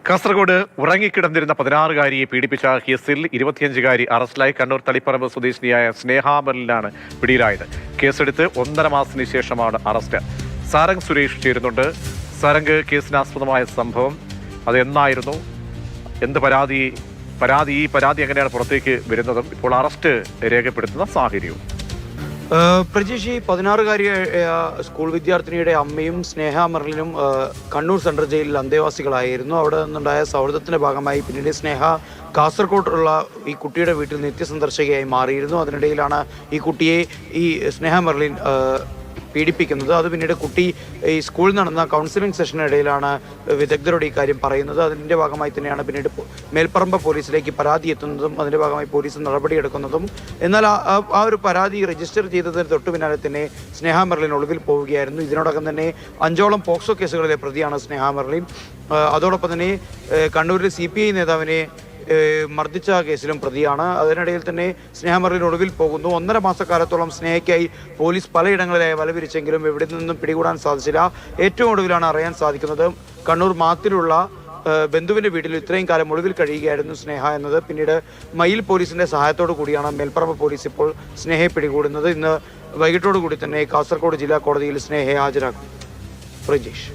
കാസർഗോഡ് ഉറങ്ങിക്കിടന്നിരുന്ന 16-കാരിയെ പീഡിപ്പിച്ച കേസിൽ 25-കാരി അറസ്റ്റിലായി. കണ്ണൂർ തളിപ്പറമ്പ് സ്വദേശിനിയായ സ്നേഹ മെർലിനാണ് പിടിയിലായത്. കേസെടുത്ത് 1.5 മാസത്തിന് ശേഷമാണ് അറസ്റ്റ്. സാരംഗ് സുരേഷ് ചേരുന്നുണ്ട്. സാരംഗ്, കേസിനാസ്പദമായ സംഭവം അത് എന്നായിരുന്നു? എന്ത് പരാതി എങ്ങനെയാണ് പുറത്തേക്ക് വരുന്നതും ഇപ്പോൾ അറസ്റ്റ് രേഖപ്പെടുത്തുന്ന സാഹചര്യവും? പ്രജീഷ്, 16-കാരി സ്കൂൾ വിദ്യാർത്ഥിനിയുടെ അമ്മയും സ്നേഹ മെർലിനും കണ്ണൂർ സെൻട്രൽ ജയിലിൽ അന്തേവാസികളായിരുന്നു. അവിടെ നിന്നുണ്ടായ സൗഹൃദത്തിന്റെ ഭാഗമായി പിന്നീട് സ്നേഹ കാസർഗോഡുള്ള ഈ കുട്ടിയുടെ വീട്ടിൽ നിത്യസന്ദർശകയായി മാറിയിരുന്നു. അതിനിടയിലാണ് ഈ കുട്ടിയെ ഈ സ്നേഹ മെർലിൻ പീഡിപ്പിക്കുന്നത്. അത് പിന്നീട് കുട്ടി ഈ സ്കൂളിൽ നടന്ന കൗൺസിലിംഗ് സെഷനിടയിലാണ് വിദഗ്ധരോട് ഈ കാര്യം പറയുന്നത്. അതിൻ്റെ ഭാഗമായി തന്നെയാണ് പിന്നീട് മേൽപ്പറമ്പ് പോലീസിലേക്ക് പരാതി എത്തുന്നതും അതിൻ്റെ ഭാഗമായി പോലീസ് നടപടിയെടുക്കുന്നതും. എന്നാൽ ആ ഒരു പരാതി രജിസ്റ്റർ ചെയ്തതിന് തൊട്ടു പിന്നാലെ തന്നെ സ്നേഹ മെർലിൻ ഒളിവിൽ പോവുകയായിരുന്നു. ഇതിനോടകം തന്നെ 5ഓളം പോക്സോ കേസുകളിലെ പ്രതിയാണ് സ്നേഹ മെർലിൻ. അതോടൊപ്പം തന്നെ കണ്ണൂരിലെ CPI നേതാവിനെ മർദ്ദിച്ച കേസിലും പ്രതിയാണ്. അതിനിടയിൽ തന്നെ സ്നേഹ മെർലിൻ ഒളിവിൽ പോകുന്നു. 1.5 മാസക്കാലത്തോളം സ്നേഹയ്ക്കായി പോലീസ് പലയിടങ്ങളിലായി വലവിരിച്ചെങ്കിലും എവിടെ നിന്നും പിടികൂടാൻ സാധിച്ചില്ല. ഏറ്റവും ഒടുവിലാണ് അറിയാൻ സാധിക്കുന്നത് കണ്ണൂർ മാത്തിലുള്ള ബന്ധുവിൻ്റെ വീട്ടിൽ ഇത്രയും കാലം ഒളിവിൽ കഴിയുകയായിരുന്നു സ്നേഹ എന്നത്. പിന്നീട് മയിൽ പോലീസിൻ്റെ സഹായത്തോടു കൂടിയാണ് മേൽപ്പറമ്പ് പോലീസ് ഇപ്പോൾ സ്നേഹയെ പിടികൂടുന്നത്. ഇന്ന് വൈകിട്ടോടു കൂടി തന്നെ കാസർഗോഡ് ജില്ലാ കോടതിയിൽ സ്നേഹയെ ഹാജരാക്കും. പ്രജീഷ്.